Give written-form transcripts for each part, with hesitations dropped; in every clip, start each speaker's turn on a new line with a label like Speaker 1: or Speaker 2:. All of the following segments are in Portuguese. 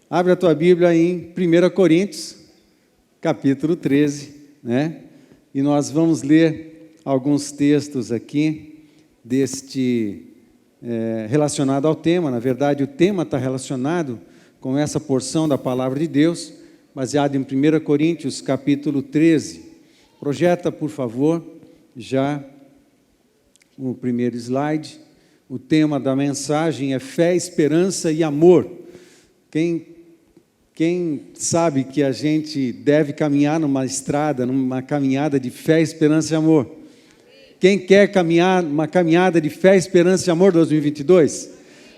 Speaker 1: Abre a tua Bíblia em 1 Coríntios, capítulo 13, né? E nós vamos ler alguns textos aqui relacionado ao tema. Na verdade, o tema está relacionado com essa porção da Palavra de Deus, baseado em 1 Coríntios, capítulo 13. Projeta, por favor, já o primeiro slide. O tema da mensagem é fé, esperança e amor. Quem sabe que a gente deve caminhar numa estrada, numa caminhada de fé, esperança e amor? Quem quer caminhar uma caminhada de fé, esperança e amor 2022?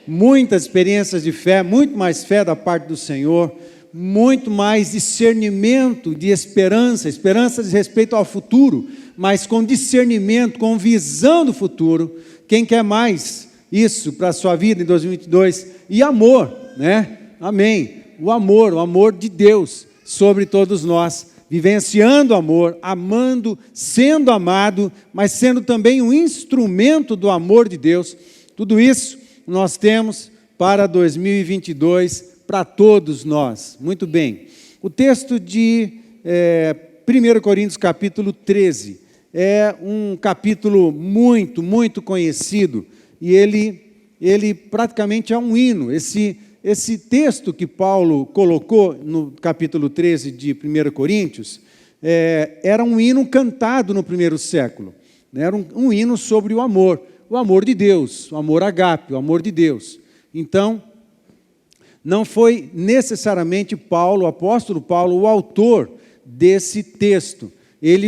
Speaker 1: Muitas experiências de fé, muito mais fé da parte do Senhor, muito mais discernimento de esperança diz respeito ao futuro, mas com discernimento, com visão do futuro. Quem quer mais isso para a sua vida em 2022? E amor, né? Amém. O amor de Deus sobre todos nós, vivenciando o amor, amando, sendo amado, mas sendo também um instrumento do amor de Deus. Tudo isso nós temos para 2022, para todos nós. Muito bem. O texto de 1 Coríntios capítulo 13 é um capítulo muito, muito conhecido, e ele praticamente é um hino. Esse texto que Paulo colocou no capítulo 13 de 1 Coríntios, era um hino cantado no primeiro século. Era um hino sobre o amor de Deus, o amor agape, o amor de Deus. Então, não foi necessariamente Paulo, o apóstolo Paulo, o autor desse texto. Ele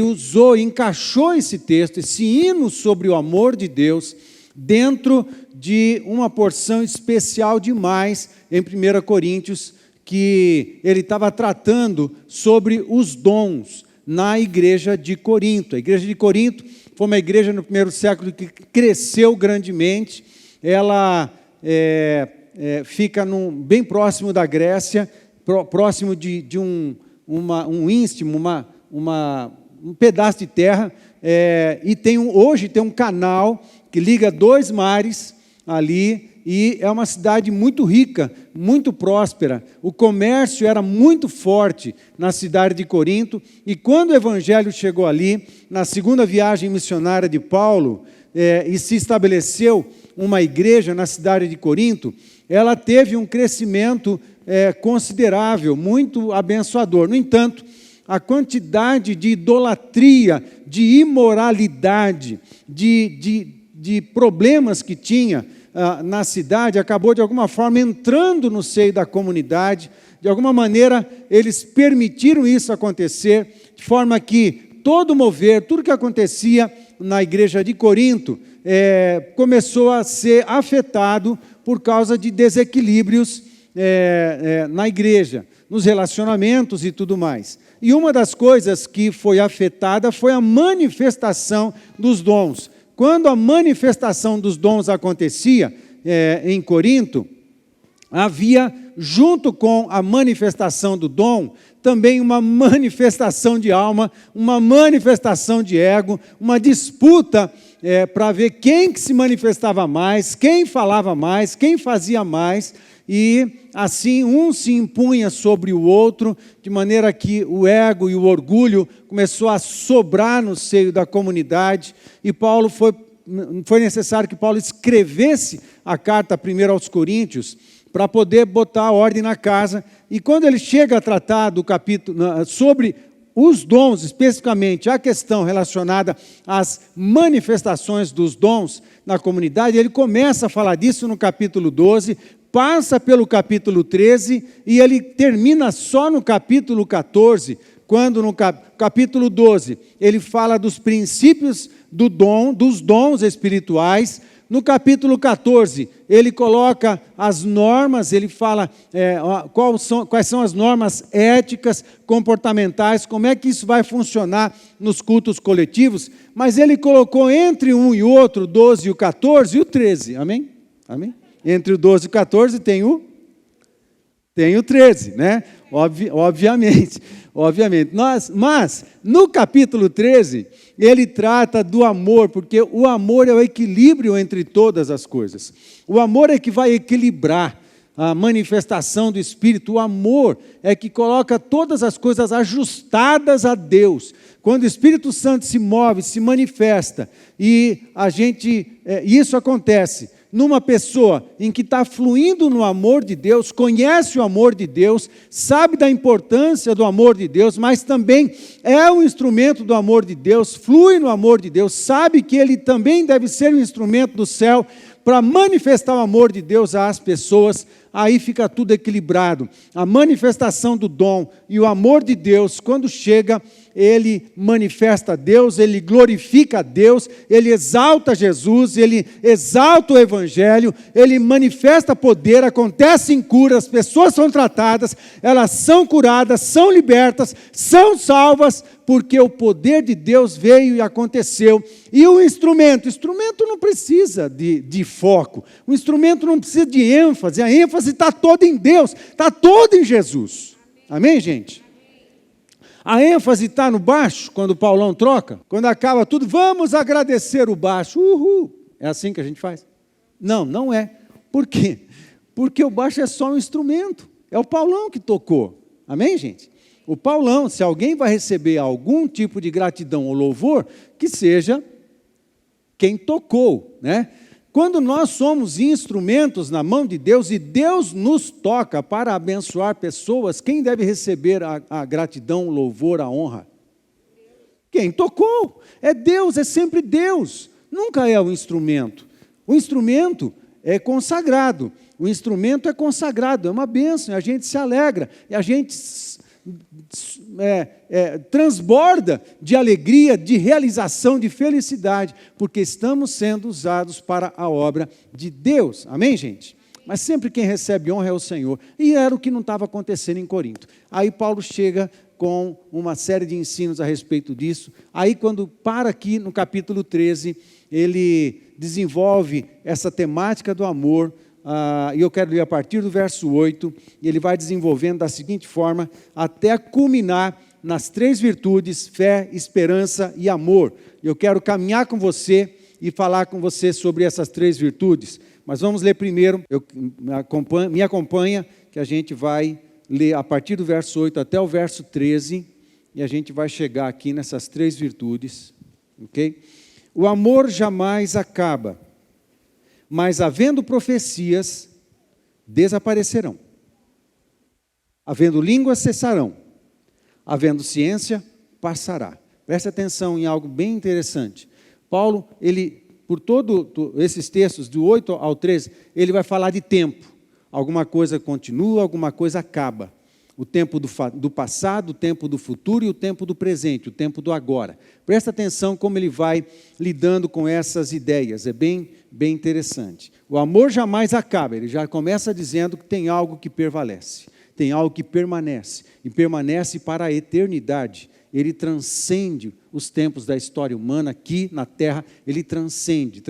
Speaker 1: encaixou esse texto, esse hino sobre o amor de Deus, dentro de uma porção especial demais em 1 Coríntios, que ele estava tratando sobre os dons na igreja de Corinto. A igreja de Corinto foi uma igreja no primeiro século que cresceu grandemente. Ela fica bem próximo da Grécia, próximo de um istmo, um pedaço de terra, e hoje tem um canal que liga dois mares ali, e é uma cidade muito rica, muito próspera. O comércio era muito forte na cidade de Corinto, e quando o evangelho chegou ali, na segunda viagem missionária de Paulo, e se estabeleceu uma igreja na cidade de Corinto, ela teve um crescimento considerável, muito abençoador. No entanto, a quantidade de idolatria, de imoralidade, de problemas que tinha na cidade, acabou de alguma forma entrando no seio da comunidade. De alguma maneira eles permitiram isso acontecer, de forma que todo mover, tudo que acontecia na igreja de Corinto, começou a ser afetado por causa de desequilíbrios na igreja, nos relacionamentos e tudo mais. E uma das coisas que foi afetada foi a manifestação dos dons. Quando a manifestação dos dons acontecia em Corinto, havia, junto com a manifestação do dom, também uma manifestação de alma, uma manifestação de ego, uma disputa para ver quem que se manifestava mais, quem falava mais, quem fazia mais, e assim um se impunha sobre o outro, de maneira que o ego e o orgulho começou a sobrar no seio da comunidade, e foi necessário que Paulo escrevesse a carta primeiro aos Coríntios, para poder botar a ordem na casa. E quando ele chega a tratar do capítulo sobre os dons, especificamente a questão relacionada às manifestações dos dons na comunidade, ele começa a falar disso no capítulo 12, passa pelo capítulo 13 e ele termina só no capítulo 14, quando no capítulo 12 ele fala dos princípios dos dons espirituais. No capítulo 14, ele coloca as normas, ele fala quais são as normas éticas, comportamentais, como é que isso vai funcionar nos cultos coletivos, mas ele colocou entre um e outro, 12 e o 14 e o 13, amém? Amém? Entre o 12 e o 14 tem o 13, né? Obviamente. Mas, no capítulo 13, ele trata do amor, porque o amor é o equilíbrio entre todas as coisas. O amor é que vai equilibrar a manifestação do Espírito. O amor é que coloca todas as coisas ajustadas a Deus. Quando o Espírito Santo se move, se manifesta, e isso acontece numa pessoa em que está fluindo no amor de Deus, conhece o amor de Deus, sabe da importância do amor de Deus, mas também é um instrumento do amor de Deus, flui no amor de Deus, sabe que ele também deve ser um instrumento do céu para manifestar o amor de Deus às pessoas. Aí fica tudo equilibrado. A manifestação do dom e o amor de Deus, quando chega, ele manifesta a Deus, ele glorifica a Deus, ele exalta Jesus, ele exalta o Evangelho, ele manifesta poder, acontecem curas, as pessoas são tratadas, elas são curadas, são libertas, são salvas, porque o poder de Deus veio e aconteceu. E o instrumento não precisa de foco, o instrumento não precisa de ênfase, a ênfase está toda em Deus, está toda em Jesus. Amém, gente? A ênfase está no baixo, quando o Paulão troca, quando acaba tudo, vamos agradecer o baixo, uhul. É assim que a gente faz? Não, não é. Por quê? Porque o baixo é só um instrumento, é o Paulão que tocou. Amém, gente? O Paulão, se alguém vai receber algum tipo de gratidão ou louvor, que seja quem tocou, né? Quando nós somos instrumentos na mão de Deus e Deus nos toca para abençoar pessoas, quem deve receber a gratidão, o louvor, a honra? Quem tocou. É Deus, é sempre Deus. Nunca é o instrumento. O instrumento é consagrado. O instrumento é consagrado, é uma bênção, e a gente se alegra, e a gente transborda de alegria, de realização, de felicidade, porque estamos sendo usados para a obra de Deus. Amém, gente? Mas sempre quem recebe honra é o Senhor. E era o que não estava acontecendo em Corinto. Aí Paulo chega com uma série de ensinos a respeito disso. Aí quando para aqui no capítulo 13, ele desenvolve essa temática do amor. E eu quero ler a partir do verso 8, e ele vai desenvolvendo da seguinte forma, até culminar nas 3 virtudes, fé, esperança e amor. Eu quero caminhar com você e falar com você sobre essas 3 virtudes, mas vamos ler primeiro, me acompanha, que a gente vai ler a partir do verso 8 até o verso 13, e a gente vai chegar aqui nessas 3 virtudes, ok? O amor jamais acaba, mas havendo profecias, desaparecerão. Havendo línguas, cessarão. Havendo ciência, passará. Preste atenção em algo bem interessante. Paulo, por todos esses textos, do 8 ao 13, ele vai falar de tempo. Alguma coisa continua, alguma coisa acaba. O tempo do passado, o tempo do futuro e o tempo do presente, o tempo do agora. Presta atenção como ele vai lidando com essas ideias, é bem interessante. O amor jamais acaba, ele já começa dizendo que tem algo que prevalece, tem algo que permanece, e permanece para a eternidade. Ele transcende os tempos da história humana aqui na terra, ele transcende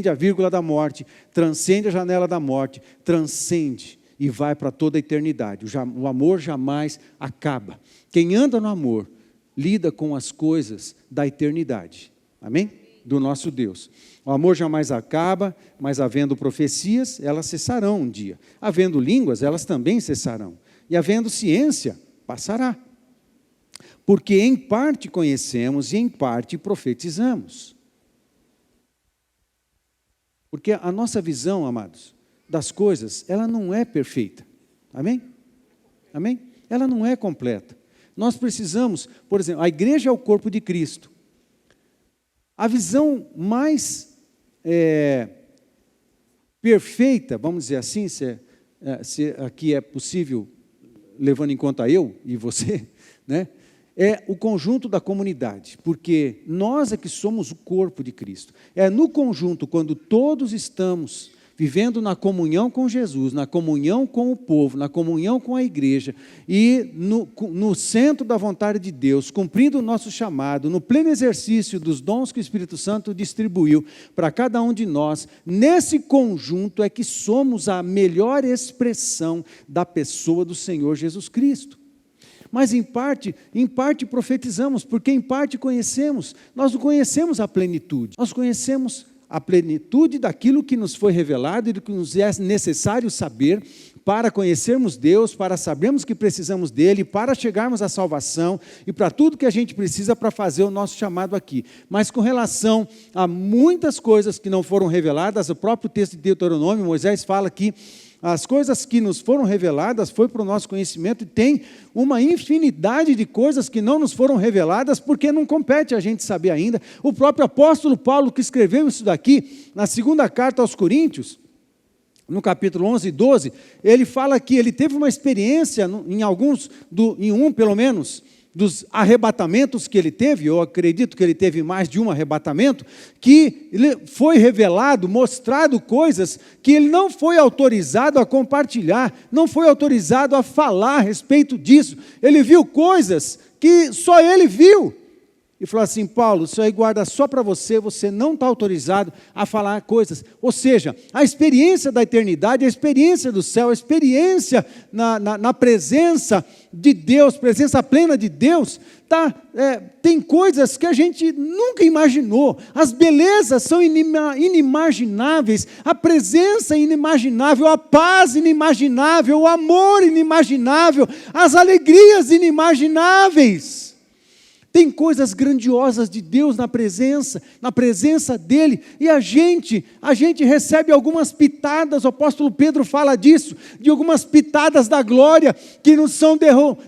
Speaker 1: a vírgula da morte, transcende a janela da morte, transcende e vai para toda a eternidade. O amor jamais acaba. Quem anda no amor, lida com as coisas da eternidade. Amém? Do nosso Deus. O amor jamais acaba, mas havendo profecias, elas cessarão um dia. Havendo línguas, elas também cessarão. E havendo ciência, passará. Porque em parte conhecemos e em parte profetizamos. Porque a nossa visão, amados, das coisas, ela não é perfeita. Amém? Amém? Ela não é completa. Nós precisamos, por exemplo, a igreja é o corpo de Cristo. A visão mais perfeita, vamos dizer assim, se aqui é possível, levando em conta eu e você, né? É o conjunto da comunidade, porque nós é que somos o corpo de Cristo. É no conjunto, quando todos estamos vivendo na comunhão com Jesus, na comunhão com o povo, na comunhão com a igreja, e no centro da vontade de Deus, cumprindo o nosso chamado, no pleno exercício dos dons que o Espírito Santo distribuiu para cada um de nós, nesse conjunto é que somos a melhor expressão da pessoa do Senhor Jesus Cristo. Mas em parte profetizamos, porque em parte conhecemos. Nós não conhecemos a plenitude, nós conhecemos a plenitude daquilo que nos foi revelado e do que nos é necessário saber para conhecermos Deus, para sabermos que precisamos dEle, para chegarmos à salvação e para tudo que a gente precisa para fazer o nosso chamado aqui. Mas com relação a muitas coisas que não foram reveladas, o próprio texto de Deuteronômio, Moisés fala que as coisas que nos foram reveladas foi para o nosso conhecimento, e tem uma infinidade de coisas que não nos foram reveladas, porque não compete a gente saber ainda. O próprio apóstolo Paulo, que escreveu isso daqui, na segunda carta aos Coríntios, no capítulo 11 e 12, ele fala que ele teve uma experiência, em um pelo menos, dos arrebatamentos que ele teve, eu acredito que ele teve mais de um arrebatamento, que foi revelado, mostrado coisas que ele não foi autorizado a compartilhar, não foi autorizado a falar a respeito disso. Ele viu coisas que só ele viu. E falou assim: Paulo, isso aí guarda só para você, você não está autorizado a falar coisas. Ou seja, a experiência da eternidade, a experiência do céu, a experiência na presença de Deus, presença plena de Deus, tem coisas que a gente nunca imaginou. As belezas são inimagináveis, a presença inimaginável, a paz inimaginável, o amor inimaginável, as alegrias inimagináveis. Tem coisas grandiosas de Deus na presença dEle, e a gente recebe algumas pitadas, o apóstolo Pedro fala disso, de algumas pitadas da glória, que nos são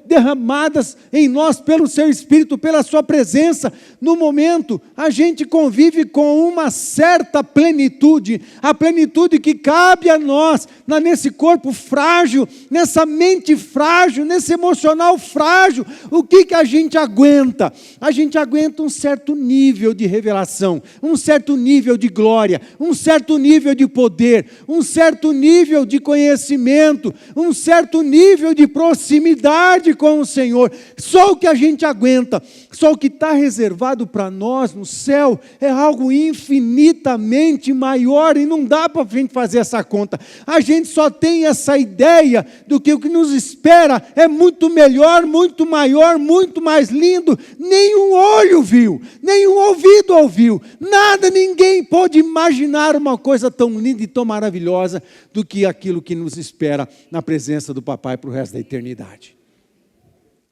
Speaker 1: derramadas em nós pelo seu Espírito, pela sua presença. No momento, a gente convive com uma certa plenitude, a plenitude que cabe a nós, nesse corpo frágil, nessa mente frágil, nesse emocional frágil. O que a gente aguenta? A gente aguenta um certo nível de revelação, um certo nível de glória, um certo nível de poder, um certo nível de conhecimento, um certo nível de proximidade com o Senhor. Só o que a gente aguenta, só o que está reservado para nós no céu é algo infinitamente maior, e não dá para a gente fazer essa conta. A gente só tem essa ideia do que o que nos espera é muito melhor, muito maior, muito mais lindo. Nenhum olho viu, nenhum ouvido ouviu, nada, ninguém pode imaginar uma coisa tão linda e tão maravilhosa do que aquilo que nos espera na presença do Papai para o resto da eternidade.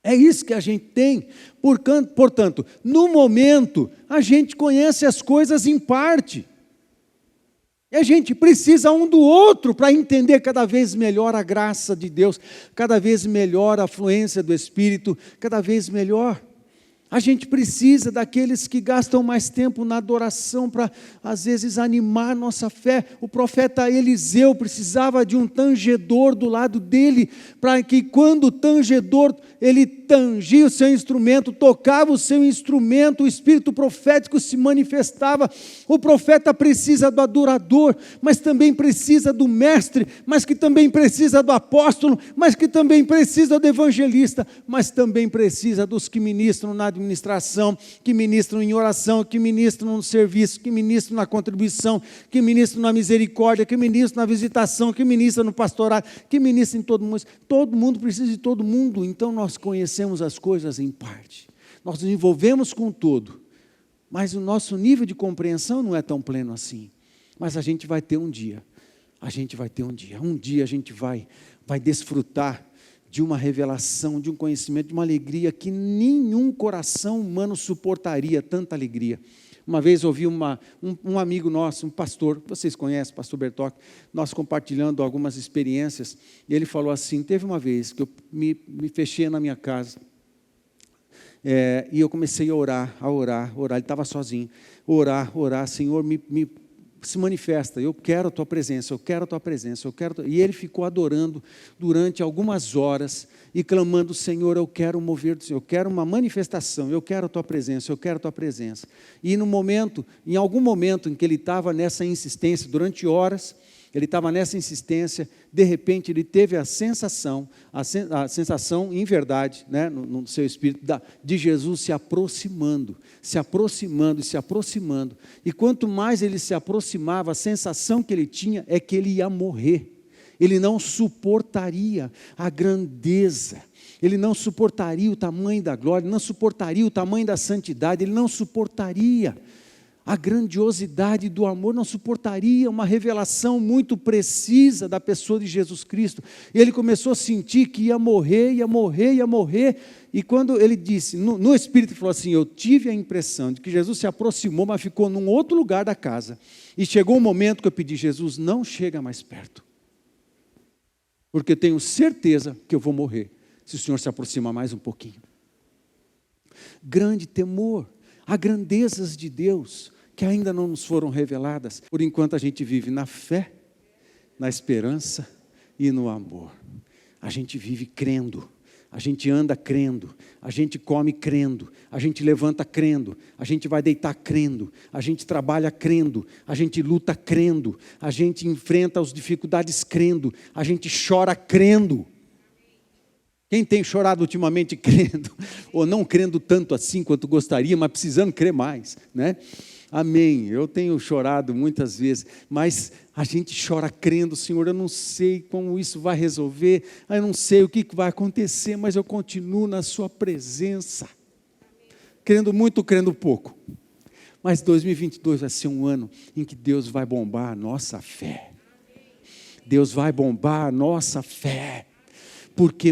Speaker 1: É isso que a gente tem. Portanto, no momento, a gente conhece as coisas em parte. E a gente precisa um do outro para entender cada vez melhor a graça de Deus, cada vez melhor a fluência do Espírito, cada vez melhor. A gente precisa daqueles que gastam mais tempo na adoração para, às vezes, animar nossa fé. O profeta Eliseu precisava de um tangedor do lado dele, para que quando o tangedor, ele tangia o seu instrumento, tocava o seu instrumento, o espírito profético se manifestava. O profeta precisa do adorador, mas também precisa do mestre, mas que também precisa do apóstolo, mas que também precisa do evangelista, mas também precisa dos que ministram na administração, que ministram em oração, que ministram no serviço, que ministram na contribuição, que ministram na misericórdia, que ministram na visitação, que ministram no pastorado, que ministram em todo mundo. Todo mundo precisa de todo mundo. Então nós conhecemos as coisas em parte, nós nos envolvemos com todo, mas o nosso nível de compreensão não é tão pleno assim. Mas a gente vai ter um dia, a gente vai desfrutar de uma revelação, de um conhecimento, de uma alegria que nenhum coração humano suportaria tanta alegria. Uma vez ouvi um amigo nosso, um pastor, vocês conhecem, pastor Bertoc, nós compartilhando algumas experiências, e ele falou assim: teve uma vez que eu me fechei na minha casa, e eu comecei a orar, ele estava sozinho, orar, Senhor, se manifesta, eu quero a tua presença, e ele ficou adorando durante algumas horas, e clamando: Senhor, eu quero mover do Senhor, eu quero uma manifestação, eu quero a tua presença, e em algum momento em que ele estava nessa insistência, durante horas, ele estava nessa insistência, de repente ele teve a sensação em verdade, né, no seu espírito, de Jesus se aproximando, e quanto mais ele se aproximava, a sensação que ele tinha é que ele ia morrer. Ele não suportaria a grandeza, ele não suportaria o tamanho da glória, ele não suportaria o tamanho da santidade, ele não suportaria a grandiosidade do amor, não suportaria uma revelação muito precisa da pessoa de Jesus Cristo. Ele começou a sentir que ia morrer, e quando ele disse, no Espírito, ele falou assim, eu tive a impressão de que Jesus se aproximou, mas ficou num outro lugar da casa, e chegou um momento que eu pedi, Jesus, não chega mais perto, porque eu tenho certeza que eu vou morrer, se o Senhor se aproximar mais um pouquinho. Grande temor, há grandezas de Deus, que ainda não nos foram reveladas. Por enquanto a gente vive na fé, na esperança e no amor. A gente vive crendo, a gente anda crendo, a gente come crendo, a gente levanta crendo, a gente vai deitar crendo, a gente trabalha crendo, a gente luta crendo, a gente enfrenta as dificuldades crendo, a gente chora crendo. Quem tem chorado ultimamente crendo, ou não crendo tanto assim quanto gostaria, mas precisando crer mais, né? Amém, eu tenho chorado muitas vezes, mas a gente chora crendo, Senhor, eu não sei como isso vai resolver, eu não sei o que vai acontecer, mas eu continuo na sua presença, crendo muito, crendo pouco, mas 2022 vai ser um ano em que Deus vai bombar a nossa fé, Deus vai bombar a nossa fé, porque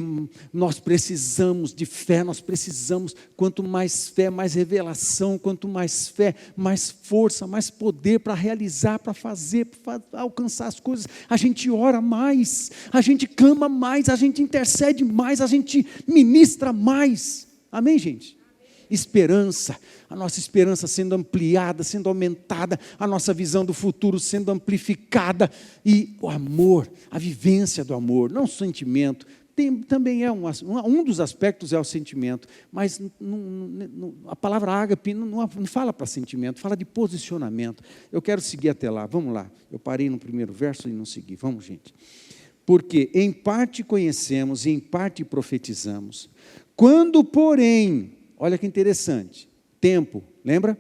Speaker 1: nós precisamos de fé, nós precisamos, quanto mais fé, mais revelação, quanto mais fé, mais força, mais poder para realizar, para fazer, para alcançar as coisas. A gente ora mais, a gente clama mais, a gente intercede mais, a gente ministra mais. Amém, gente? Esperança, a nossa esperança sendo ampliada, sendo aumentada, a nossa visão do futuro sendo amplificada, e o amor, a vivência do amor, não o sentimento. Também é um dos aspectos é o sentimento, mas a palavra ágape não fala para sentimento, fala de posicionamento. Eu quero seguir até lá, vamos lá. Eu parei no primeiro verso e não segui, vamos, gente. Porque em parte conhecemos e em parte profetizamos. Quando, porém, olha que interessante, tempo, lembra?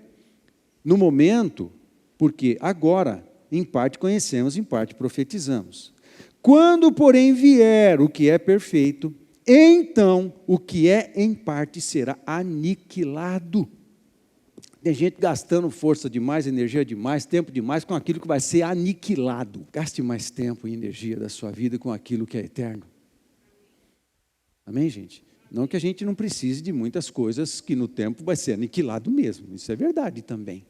Speaker 1: No momento, porque agora, em parte conhecemos, em parte profetizamos. Quando, porém, vier o que é perfeito, então o que é em parte será aniquilado. Tem gente gastando força demais, energia demais, tempo demais com aquilo que vai ser aniquilado. Gaste mais tempo e energia da sua vida com aquilo que é eterno. Amém, gente? Não que a gente não precise de muitas coisas que no tempo vai ser aniquilado mesmo. Isso é verdade também.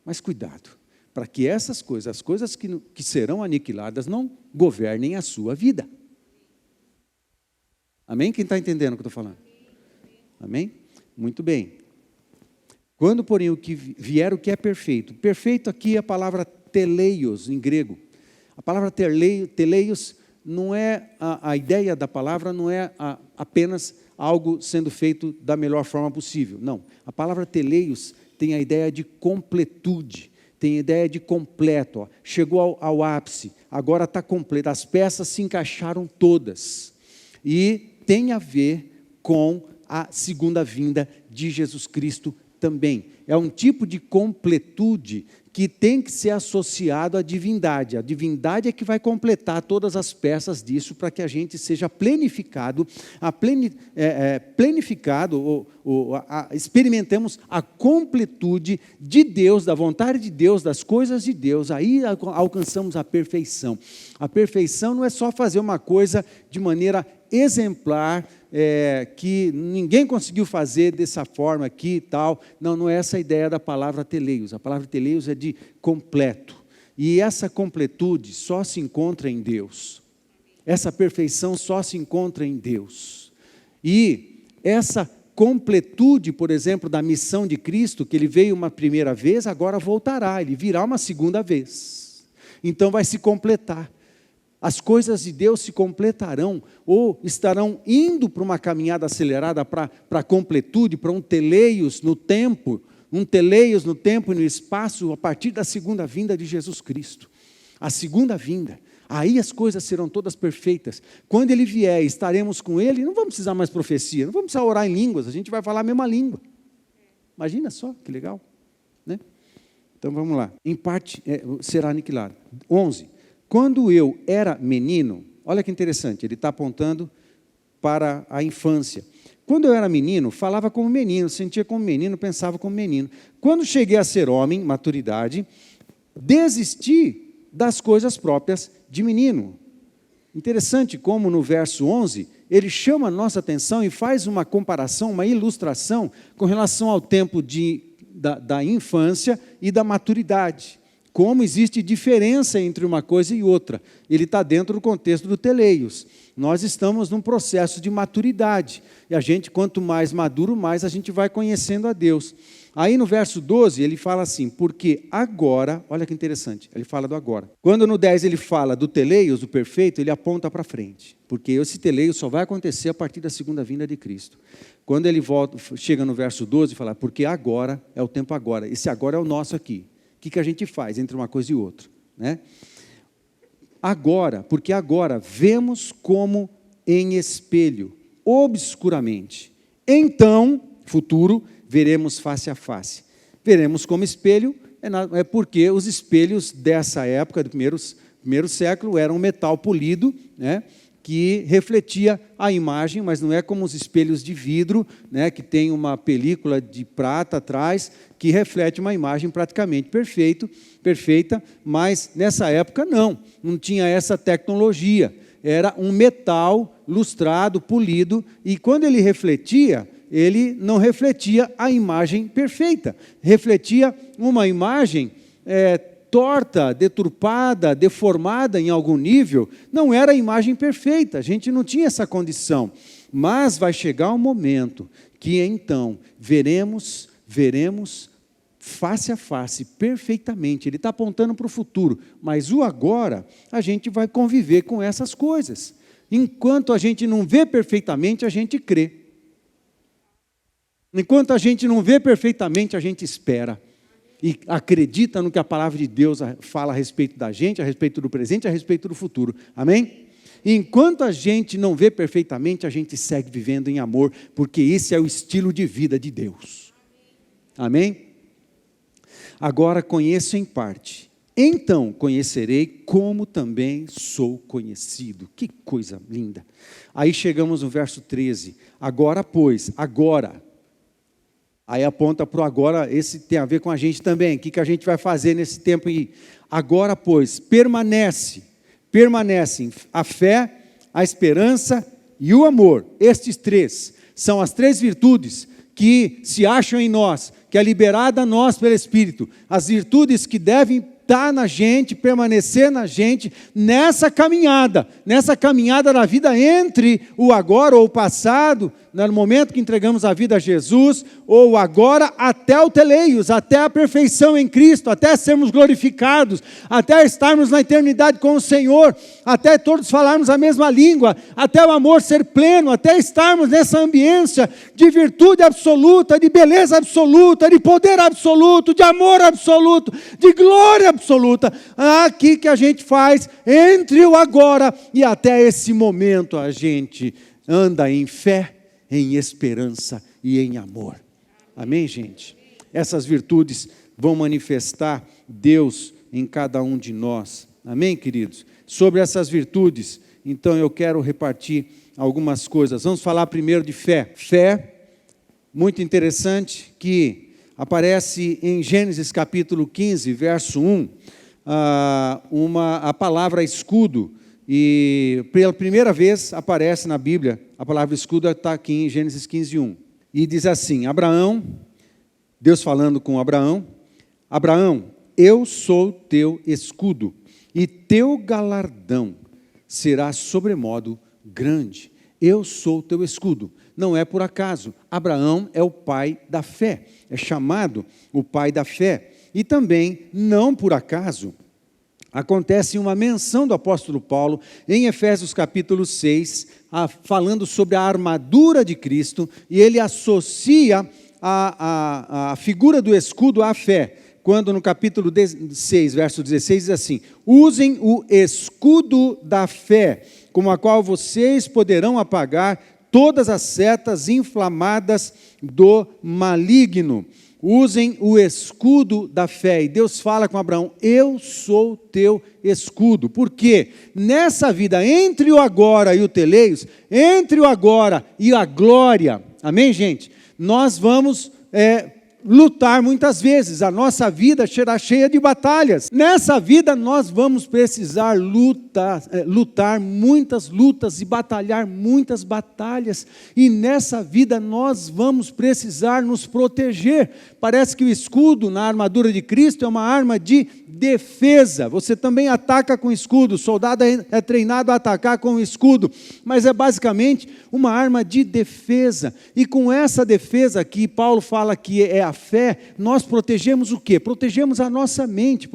Speaker 1: Mas cuidado, para que essas coisas, as coisas que serão aniquiladas, não governem a sua vida. Amém? Quem está entendendo o que eu estou falando? Amém? Muito bem. Quando, porém, o que vier o que é perfeito. Perfeito aqui é a palavra teleios, em grego. A palavra teleios não é, a ideia da palavra não é apenas algo sendo feito da melhor forma possível. Não. A palavra teleios tem a ideia de completude. Tem ideia de completo, ó. Chegou ao ápice, agora está completo, as peças se encaixaram todas, e tem a ver com a segunda vinda de Jesus Cristo também. É um tipo de completude que tem que ser associado à divindade. A divindade é que vai completar todas as peças disso para que a gente seja planificado, experimentemos a completude de Deus, da vontade de Deus, das coisas de Deus, aí alcançamos a perfeição. A perfeição não é só fazer uma coisa de maneira exemplar, que ninguém conseguiu fazer dessa forma aqui e tal. Não é essa a ideia da palavra teleios. A palavra teleios é de completo. E essa completude só se encontra em Deus. Essa perfeição só se encontra em Deus. E essa completude, por exemplo, da missão de Cristo, que ele veio uma primeira vez, agora voltará, ele virá uma segunda vez. Então vai se completar. As coisas de Deus se completarão, ou estarão indo para uma caminhada acelerada para a completude, para um teleios no tempo e no espaço, a partir da segunda vinda de Jesus Cristo. A segunda vinda, aí as coisas serão todas perfeitas. Quando Ele vier, estaremos com Ele, não vamos precisar mais profecia, não vamos precisar orar em línguas, a gente vai falar a mesma língua. Imagina só, que legal, né? Então vamos lá, em parte será aniquilado. 11. Quando eu era menino, olha que interessante, ele está apontando para a infância. Quando eu era menino, falava como menino, sentia como menino, pensava como menino. Quando cheguei a ser homem, maturidade, desisti das coisas próprias de menino. Interessante como no verso 11, ele chama a nossa atenção e faz uma comparação, uma ilustração com relação ao tempo da infância e da maturidade. Como existe diferença entre uma coisa e outra. Ele está dentro do contexto do teleios. Nós estamos num processo de maturidade. E a gente, quanto mais maduro, mais a gente vai conhecendo a Deus. Aí no verso 12, ele fala assim, porque agora, olha que interessante, ele fala do agora. Quando no 10 ele fala do teleios, do perfeito, ele aponta para frente. Porque esse teleios só vai acontecer a partir da segunda vinda de Cristo. Quando ele chega no verso 12 e fala, porque agora é o tempo agora. Esse agora é o nosso aqui. O que a gente faz entre uma coisa e outra, né? Agora, porque agora vemos como em espelho, obscuramente. Então, futuro, veremos face a face. Veremos como espelho, é porque os espelhos dessa época, do primeiro século, eram metal polido, né, que refletia a imagem, mas não é como os espelhos de vidro, né, que tem uma película de prata atrás, que reflete uma imagem praticamente perfeita, mas nessa época não tinha essa tecnologia. Era um metal lustrado, polido, e quando ele refletia, ele não refletia a imagem perfeita, refletia uma imagem torta, deturpada, deformada em algum nível, não era a imagem perfeita, a gente não tinha essa condição. Mas vai chegar um momento que então veremos face a face, perfeitamente. Ele está apontando para o futuro, mas o agora, a gente vai conviver com essas coisas. Enquanto a gente não vê perfeitamente, a gente crê. Enquanto a gente não vê perfeitamente, a gente espera. E acredita no que a palavra de Deus fala a respeito da gente, a respeito do presente, a respeito do futuro. Amém? E enquanto a gente não vê perfeitamente, a gente segue vivendo em amor, porque esse é o estilo de vida de Deus. Amém? Agora conheço em parte, então conhecerei como também sou conhecido. Que coisa linda. Aí chegamos no verso 13. Agora, pois, aí aponta para o agora, esse tem a ver com a gente também. O que a gente vai fazer nesse tempo aí? Agora, pois, permanecem a fé, a esperança e o amor. Estes três são as três virtudes que se acham em nós, que é liberada a nós pelo Espírito. As virtudes que devem estar na gente, permanecer na gente, nessa caminhada da vida entre o agora ou o passado, no momento que entregamos a vida a Jesus, ou agora até o teleios, até a perfeição em Cristo, até sermos glorificados, até estarmos na eternidade com o Senhor, até todos falarmos a mesma língua, até o amor ser pleno, até estarmos nessa ambiência de virtude absoluta, de beleza absoluta, de poder absoluto, de amor absoluto, de glória absoluta. Aqui que a gente faz entre o agora e até esse momento a gente anda em fé, em esperança e em amor. Amém, gente? Essas virtudes vão manifestar Deus em cada um de nós. Amém, queridos? Sobre essas virtudes, então eu quero repartir algumas coisas. Vamos falar primeiro de fé. Fé, muito interessante, que aparece em Gênesis capítulo 15, verso 1, a palavra escudo. E pela primeira vez aparece na Bíblia, a palavra escudo está aqui em Gênesis 15, 1. E diz assim, Abraão, Deus falando com Abraão, Abraão, eu sou teu escudo, e teu galardão será sobremodo grande. Eu sou teu escudo. Não é por acaso, Abraão é o pai da fé, é chamado o pai da fé. E também, não por acaso, acontece uma menção do apóstolo Paulo em Efésios capítulo 6, falando sobre a armadura de Cristo, e ele associa a figura do escudo à fé, quando no capítulo 6, verso 16, diz assim, usem o escudo da fé, com a qual vocês poderão apagar todas as setas inflamadas do maligno. Usem o escudo da fé. E Deus fala com Abraão, eu sou teu escudo. Por quê? Nessa vida, entre o agora e o teleios, entre o agora e a glória, Amém, gente? Nós vamos lutar muitas vezes, a nossa vida será cheia de batalhas. Nessa vida nós vamos precisar lutar muitas lutas e batalhar muitas batalhas. E nessa vida nós vamos precisar nos proteger. Parece que o escudo na armadura de Cristo é uma arma de defesa. Você também ataca com escudo, o soldado é treinado a atacar com escudo, mas é basicamente uma arma de defesa. E com essa defesa que Paulo fala que é a fé, nós protegemos o quê? Protegemos a nossa mente,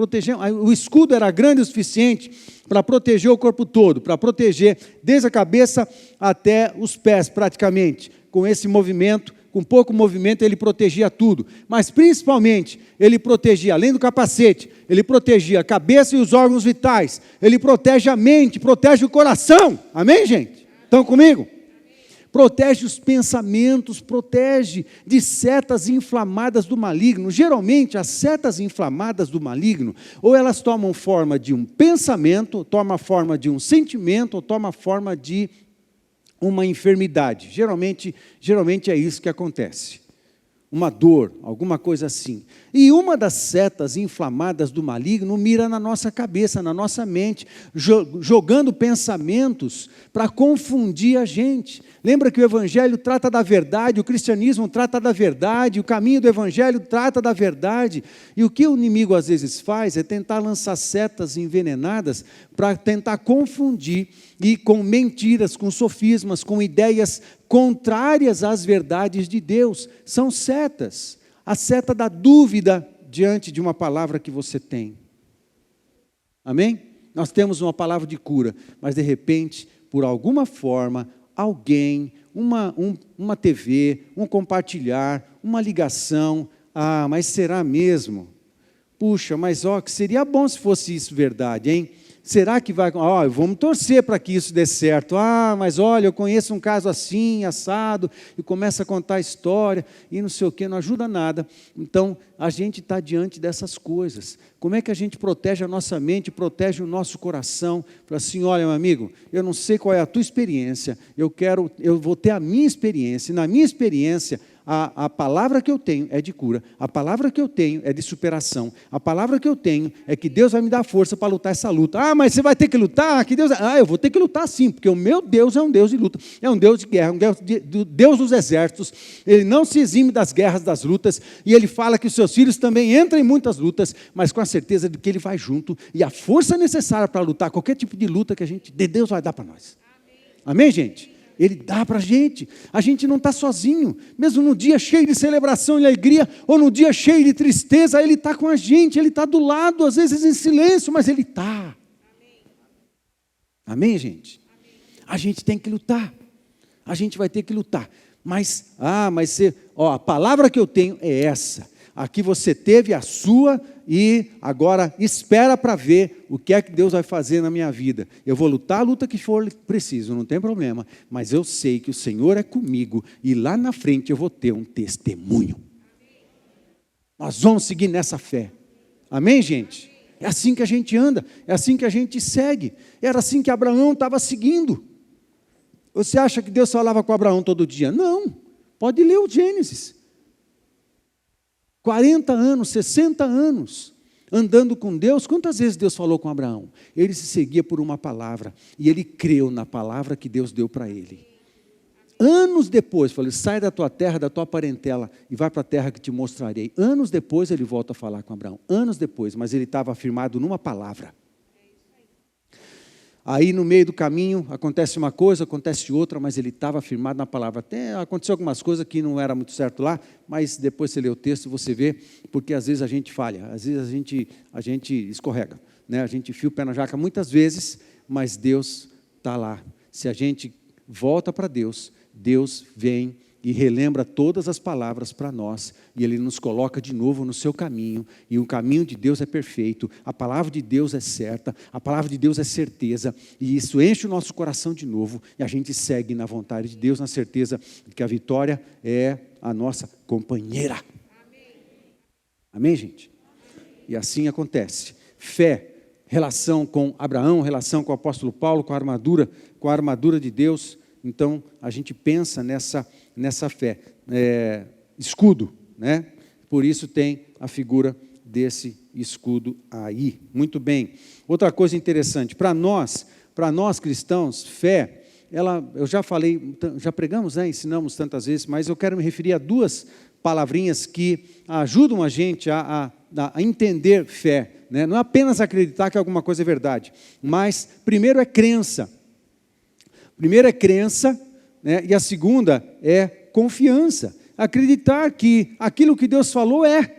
Speaker 1: o escudo era grande o suficiente para proteger o corpo todo, para proteger desde a cabeça até os pés praticamente. Com esse movimento, com pouco movimento, ele protegia tudo, mas principalmente ele protegia, além do capacete, ele protegia a cabeça e os órgãos vitais, ele protege a mente, protege o coração, amém, gente? Estão comigo? Protege os pensamentos, protege de setas inflamadas do maligno. Geralmente, as setas inflamadas do maligno, ou elas tomam forma de um pensamento, tomam forma de um sentimento, ou tomam forma de uma enfermidade. Geralmente é isso que acontece. Uma dor, alguma coisa assim. E uma das setas inflamadas do maligno mira na nossa cabeça, na nossa mente, jogando pensamentos para confundir a gente. Lembra que o Evangelho trata da verdade, o cristianismo trata da verdade, o caminho do Evangelho trata da verdade. E o que o inimigo às vezes faz é tentar lançar setas envenenadas para tentar confundir, e com mentiras, com sofismas, com ideias contrárias às verdades de Deus. São setas. A seta da dúvida diante de uma palavra que você tem. Amém? Nós temos uma palavra de cura, mas de repente, por alguma forma, alguém, uma TV, um compartilhar, uma ligação, mas será mesmo? Puxa, mas que seria bom se fosse isso verdade, hein? Será que vai... vamos torcer para que isso dê certo. Mas olha, eu conheço um caso assim, assado, e começa a contar a história, e não sei o quê, não ajuda nada. Então, a gente está diante dessas coisas. Como é que a gente protege a nossa mente, protege o nosso coração? Fala assim, olha, meu amigo, eu não sei qual é a tua experiência, eu vou ter a minha experiência, e na minha experiência, a palavra que eu tenho é de cura, a palavra que eu tenho é de superação, a palavra que eu tenho é que Deus vai me dar força para lutar essa luta. Mas você vai ter que lutar? Eu vou ter que lutar sim, porque o meu Deus é um Deus de luta, é um Deus de guerra, um Deus dos exércitos. Ele não se exime das guerras, das lutas, e Ele fala que os seus filhos também entram em muitas lutas, mas com a certeza de que Ele vai junto, e a força necessária para lutar qualquer tipo de luta que Deus vai dar para nós. Amém, gente? Ele dá para a gente não está sozinho, mesmo no dia cheio de celebração e alegria, ou no dia cheio de tristeza, Ele está com a gente, Ele está do lado, às vezes em silêncio, mas Ele está. Amém, gente? A gente tem que lutar, a gente vai ter que lutar, mas a palavra que eu tenho é essa, aqui você teve a sua, e agora espera para ver o que é que Deus vai fazer na minha vida. Eu vou lutar a luta que for preciso, não tem problema, mas eu sei que o Senhor é comigo, e lá na frente eu vou ter um testemunho. Nós vamos seguir nessa fé. Amém, gente? É assim que a gente anda, é assim que a gente segue. Era assim que Abraão estava seguindo. Você acha que Deus falava com Abraão todo dia? Não, pode ler o Gênesis. 40 anos, 60 anos, andando com Deus. Quantas vezes Deus falou com Abraão? Ele se seguia por uma palavra, e ele creu na palavra que Deus deu para ele. Anos depois, falei, sai da tua terra, da tua parentela, e vai para a terra que te mostrarei. Anos depois ele volta a falar com Abraão, anos depois, mas ele estava afirmado numa palavra. Aí no meio do caminho acontece uma coisa, acontece outra, mas ele estava firmado na palavra. Até aconteceu algumas coisas que não era muito certo lá, mas depois você lê o texto e você vê, porque às vezes a gente falha, às vezes a gente escorrega, né? A gente enfia o pé na jaca muitas vezes, mas Deus está lá. Se a gente volta para Deus, Deus vem e relembra todas as palavras para nós, e Ele nos coloca de novo no seu caminho, e o caminho de Deus é perfeito, a palavra de Deus é certa, a palavra de Deus é certeza, e isso enche o nosso coração de novo, e a gente segue na vontade de Deus, na certeza de que a vitória é a nossa companheira. Amém, gente? E assim acontece. Fé, relação com Abraão, relação com o apóstolo Paulo, com a armadura de Deus, Então, a gente pensa nessa fé. Escudo, né? Por isso tem a figura desse escudo aí. Muito bem. Outra coisa interessante, para nós cristãos, fé, eu já falei, já pregamos, né? Ensinamos tantas vezes, mas eu quero me referir a duas palavrinhas que ajudam a gente a entender fé, né? Não é apenas acreditar que alguma coisa é verdade, mas primeiro é crença. Primeiro é crença, né? E a segunda é confiança. Acreditar que aquilo que Deus falou é.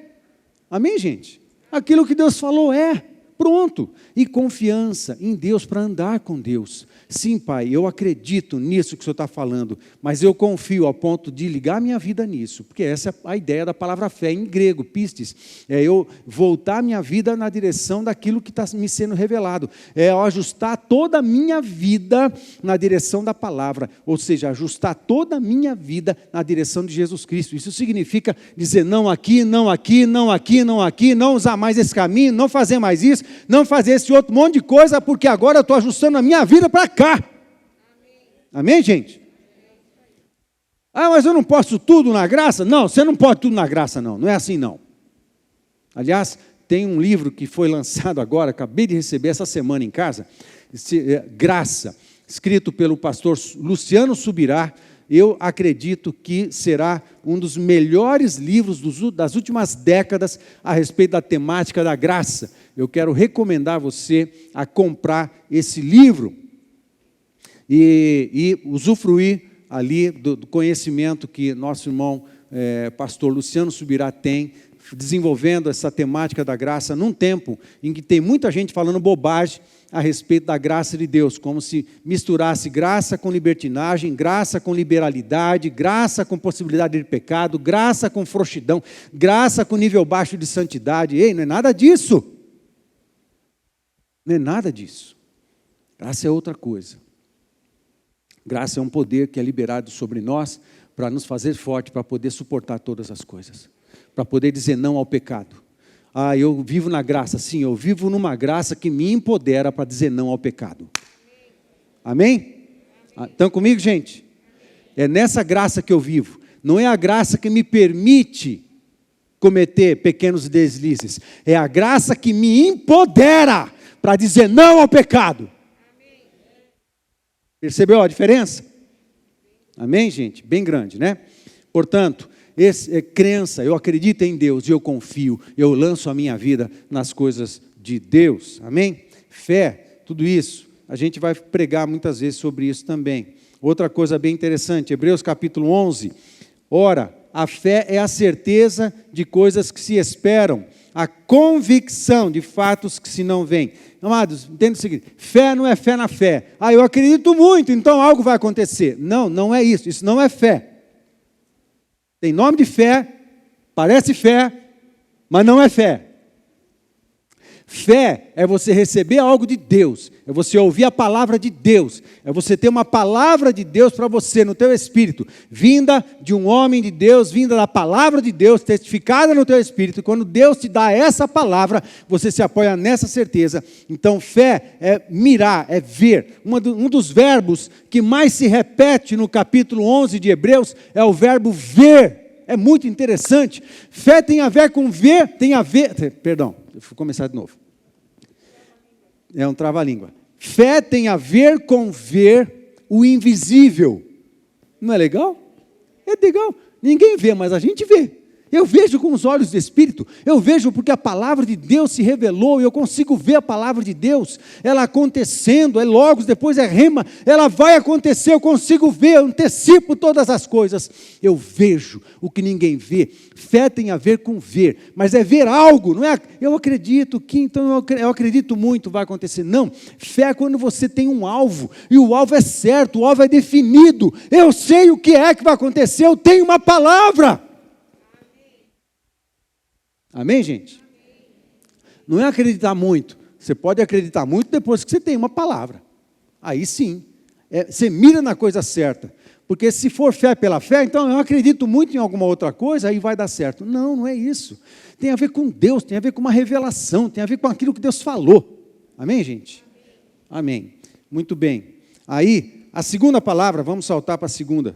Speaker 1: Amém, gente? Aquilo que Deus falou é. Pronto. E confiança em Deus para andar com Deus. Sim, Pai, eu acredito nisso que o Senhor está falando, mas eu confio ao ponto de ligar minha vida nisso, porque essa é a ideia da palavra fé em grego, pistes, é eu voltar minha vida na direção daquilo que está me sendo revelado, é eu ajustar toda a minha vida na direção da palavra, ou seja, ajustar toda a minha vida na direção de Jesus Cristo. Isso significa dizer não aqui, não aqui, não aqui, não aqui, não usar mais esse caminho, não fazer mais isso, não fazer esse outro monte de coisa, porque agora eu estou ajustando a minha vida para cá. Amém, gente? Ah, mas eu não posso tudo na graça? Não, você não pode tudo na graça, não. Não é assim, não. Aliás, tem um livro que foi lançado agora, acabei de receber essa semana em casa, Graça, escrito pelo pastor Luciano Subirá. Eu acredito que será um dos melhores livros das últimas décadas a respeito da temática da graça. Eu quero recomendar você a comprar esse livro e usufruir ali do conhecimento que nosso irmão pastor Luciano Subirá tem, desenvolvendo essa temática da graça num tempo em que tem muita gente falando bobagem a respeito da graça de Deus, como se misturasse graça com libertinagem, graça com liberalidade, graça com possibilidade de pecado, graça com frouxidão, graça com nível baixo de santidade. Ei, não é nada disso. Não é nada disso. Graça é outra coisa. Graça é um poder que é liberado sobre nós para nos fazer forte, para poder suportar todas as coisas, para poder dizer não ao pecado. Ah, eu vivo na graça. Sim, eu vivo numa graça que me empodera para dizer não ao pecado. Amém? Estão comigo, gente? É nessa graça que eu vivo. Não é a graça que me permite cometer pequenos deslizes. É a graça que me empodera para dizer não ao pecado. Percebeu a diferença? Amém, gente? Bem grande, né? Portanto, crença, eu acredito em Deus e eu confio, eu lanço a minha vida nas coisas de Deus. Amém? Fé, tudo isso, a gente vai pregar muitas vezes sobre isso também. Outra coisa bem interessante, Hebreus capítulo 11. Ora, a fé é a certeza de coisas que se esperam, a convicção de fatos que se não veem. Amados, entenda o seguinte, fé não é fé na fé. Ah, eu acredito muito, então algo vai acontecer. Não, não é isso, isso não é fé. Tem nome de fé, parece fé, mas não é fé. Fé é você receber algo de Deus, é você ouvir a palavra de Deus, é você ter uma palavra de Deus para você, no teu espírito, vinda de um homem de Deus, vinda da palavra de Deus, testificada no teu espírito, e quando Deus te dá essa palavra, você se apoia nessa certeza. Então fé é mirar, é ver. Um dos verbos que mais se repete no capítulo 11 de Hebreus é o verbo ver. É muito interessante. Fé tem a ver com ver, vou começar de novo. É um trava-língua. Fé tem a ver com ver o invisível. Não é legal? É legal. Ninguém vê, mas a gente vê. Eu vejo com os olhos do Espírito, eu vejo porque a palavra de Deus se revelou, e eu consigo ver a palavra de Deus, ela acontecendo, é logos, depois é rema, ela vai acontecer, eu consigo ver, eu antecipo todas as coisas, eu vejo o que ninguém vê. Fé tem a ver com ver, mas é ver algo, não é, eu acredito que, então eu acredito muito, vai acontecer. Não, fé é quando você tem um alvo, e o alvo é certo, o alvo é definido, eu sei o que é que vai acontecer, eu tenho uma palavra. Amém, gente? Não é acreditar muito. Você pode acreditar muito depois que você tem uma palavra. Aí sim, você mira na coisa certa. Porque se for fé pela fé, então eu acredito muito em alguma outra coisa, aí vai dar certo. Não, não é isso. Tem a ver com Deus, tem a ver com uma revelação, tem a ver com aquilo que Deus falou. Amém, gente? Amém. Muito bem. Aí, a segunda palavra, vamos saltar para a segunda,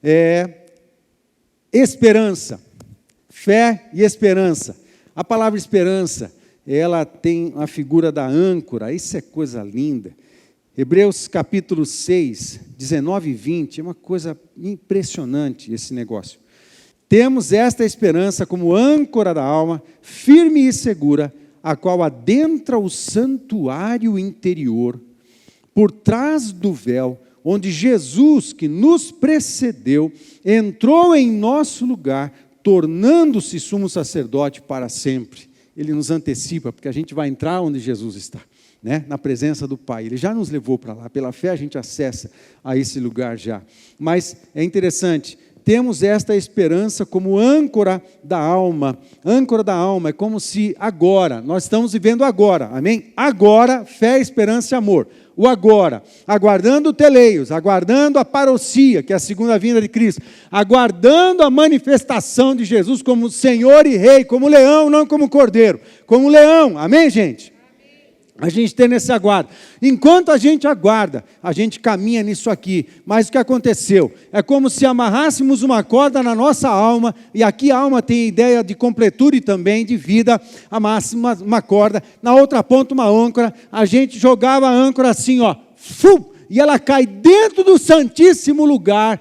Speaker 1: é esperança. Fé e esperança. A palavra esperança, ela tem a figura da âncora, isso é coisa linda. Hebreus capítulo 6, 19 e 20, é uma coisa impressionante esse negócio. Temos esta esperança como âncora da alma, firme e segura, a qual adentra o santuário interior, por trás do véu, onde Jesus, que nos precedeu, entrou em nosso lugar, tornando-se sumo sacerdote para sempre. Ele nos antecipa, porque a gente vai entrar onde Jesus está, né? Na presença do Pai. Ele já nos levou para lá, pela fé a gente acessa a esse lugar já. Mas é interessante, temos esta esperança como âncora da alma. Âncora da alma é como se agora, nós estamos vivendo agora, amém? Agora, fé, esperança e amor. O agora, aguardando o teleios, aguardando a parousia, que é a segunda vinda de Cristo, aguardando a manifestação de Jesus como Senhor e Rei, como leão, não como cordeiro, como leão, amém, gente? A gente tem nesse aguardo. Enquanto a gente aguarda, a gente caminha nisso aqui. Mas o que aconteceu? É como se amarrássemos uma corda na nossa alma, e aqui a alma tem ideia de completude também, de vida, amarrássemos uma corda, na outra ponta uma âncora, a gente jogava a âncora assim, ó, e ela cai dentro do santíssimo lugar,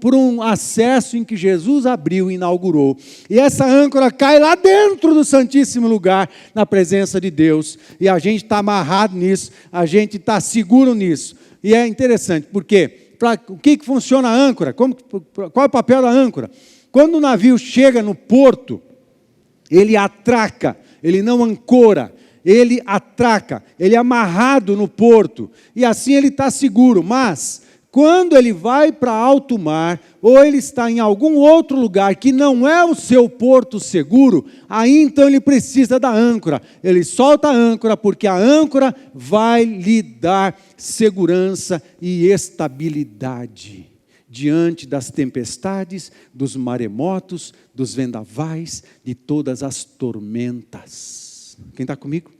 Speaker 1: por um acesso em que Jesus abriu e inaugurou. E essa âncora cai lá dentro do santíssimo lugar, na presença de Deus. E a gente está amarrado nisso, a gente está seguro nisso. E é interessante, porque o que funciona a âncora? Qual é o papel da âncora? Quando o navio chega no porto, ele atraca, ele não ancora. Ele atraca, ele é amarrado no porto, e assim ele está seguro. Mas, quando ele vai para alto mar, ou ele está em algum outro lugar que não é o seu porto seguro, aí então ele precisa da âncora. Ele solta a âncora, porque a âncora vai lhe dar segurança e estabilidade diante das tempestades, dos maremotos, dos vendavais, de todas as tormentas. Quem está comigo?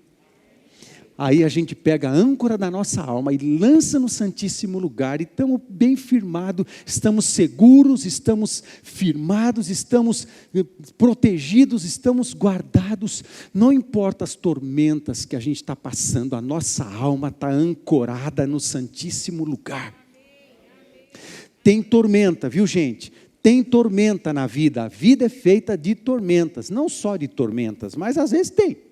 Speaker 1: Aí a gente pega a âncora da nossa alma e lança no santíssimo lugar, e estamos bem firmados, estamos seguros, estamos firmados, estamos protegidos, estamos guardados. Não importa as tormentas que a gente está passando, a nossa alma está ancorada no santíssimo lugar. Tem tormenta, viu, gente? Tem tormenta na vida. A vida é feita de tormentas, não só de tormentas, mas às vezes tem.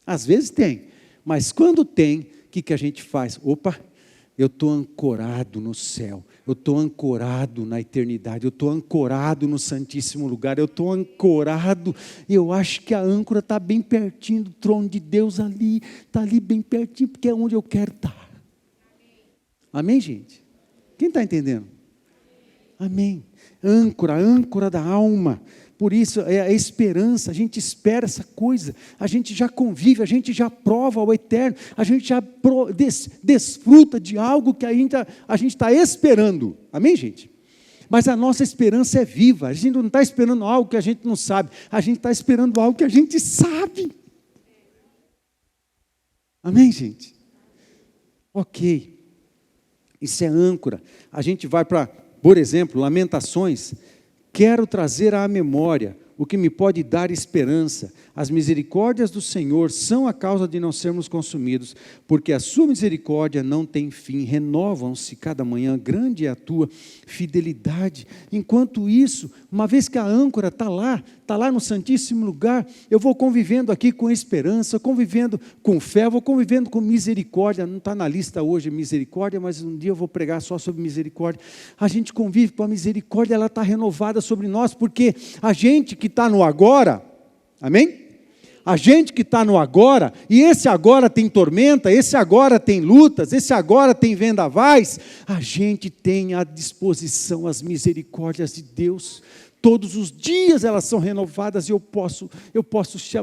Speaker 1: Às vezes tem, mas quando tem, o que a gente faz? Opa, eu estou ancorado no céu, eu estou ancorado na eternidade, eu estou ancorado no santíssimo lugar, eu estou ancorado, eu acho que a âncora está bem pertinho do trono de Deus ali, está ali bem pertinho, porque é onde eu quero estar. Amém, gente? Quem está entendendo? Amém. Âncora da alma. Por isso, é a esperança, a gente espera essa coisa, a gente já convive, a gente já prova o eterno, a gente já desfruta de algo que a gente está esperando. Amém, gente? Mas a nossa esperança é viva, a gente não está esperando algo que a gente não sabe, a gente está esperando algo que a gente sabe. Amém, gente? Ok. Isso é âncora. A gente vai para, por exemplo, Lamentações. Quero trazer à memória o que me pode dar esperança. As misericórdias do Senhor são a causa de não sermos consumidos, porque a sua misericórdia não tem fim, renovam-se cada manhã, grande é a tua fidelidade. Enquanto isso, uma vez que a âncora está lá no santíssimo lugar, eu vou convivendo aqui com esperança, convivendo com fé, vou convivendo com misericórdia. Não está na lista hoje misericórdia, mas um dia eu vou pregar só sobre misericórdia. A gente convive com a misericórdia, ela está renovada sobre nós, porque a gente que está no agora, amém? A gente que está no agora, e esse agora tem tormenta, esse agora tem lutas, esse agora tem vendavais, a gente tem à disposição as misericórdias de Deus. Todos os dias elas são renovadas, e eu posso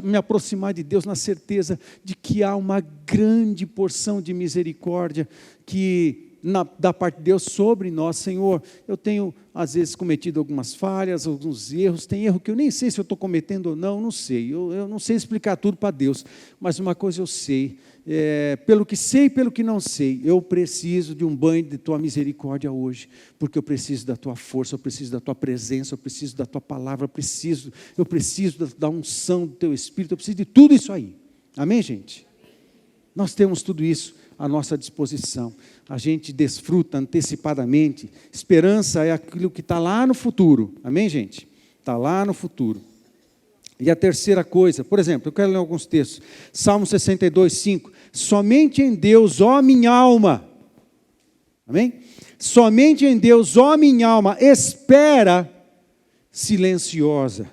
Speaker 1: me aproximar de Deus na certeza de que há uma grande porção de misericórdia que da parte de Deus sobre nós. Senhor, eu tenho às vezes cometido algumas falhas, alguns erros, tem erro que eu nem sei se eu estou cometendo ou não, não sei, eu não sei explicar tudo para Deus, mas uma coisa eu sei, pelo que sei e pelo que não sei, eu preciso de um banho de Tua misericórdia hoje, porque eu preciso da Tua força, eu preciso da Tua presença, eu preciso da Tua palavra, eu preciso da unção do Teu Espírito, eu preciso de tudo isso aí, amém, gente? Nós temos tudo isso à nossa disposição, a gente desfruta antecipadamente. Esperança é aquilo que está lá no futuro, amém, gente? Está lá no futuro. E a terceira coisa, por exemplo, eu quero ler alguns textos, Salmo 62, 5, somente em Deus, ó minha alma, amém? Somente em Deus, ó minha alma, espera silenciosa,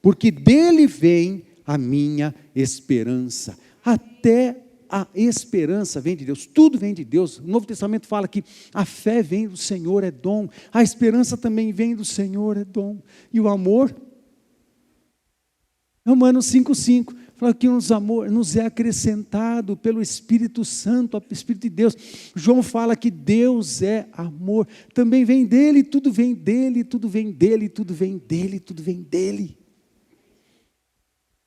Speaker 1: porque dele vem a minha esperança, até a esperança vem de Deus, tudo vem de Deus. O Novo Testamento fala que a fé vem do Senhor, é dom, a esperança também vem do Senhor, é dom, e o amor, Romanos 5,5, fala que nos é acrescentado pelo Espírito Santo, o Espírito de Deus. João fala que Deus é amor, também vem dele, tudo vem dele, tudo vem dele, tudo vem dele, tudo vem dele.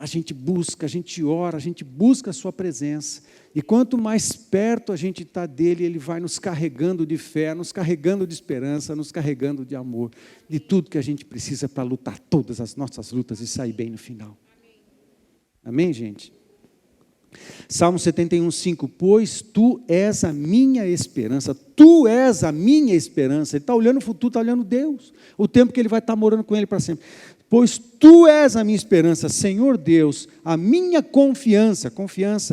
Speaker 1: A gente busca, a gente ora, a gente busca a sua presença, e quanto mais perto a gente está dele, ele vai nos carregando de fé, nos carregando de esperança, nos carregando de amor, de tudo que a gente precisa para lutar todas as nossas lutas e sair bem no final. Amém, gente? Salmo 71, 5, pois tu és a minha esperança, tu és a minha esperança. Ele está olhando o futuro, está olhando Deus, o tempo que ele vai estar morando com ele para sempre. Pois tu és a minha esperança, Senhor Deus, a minha confiança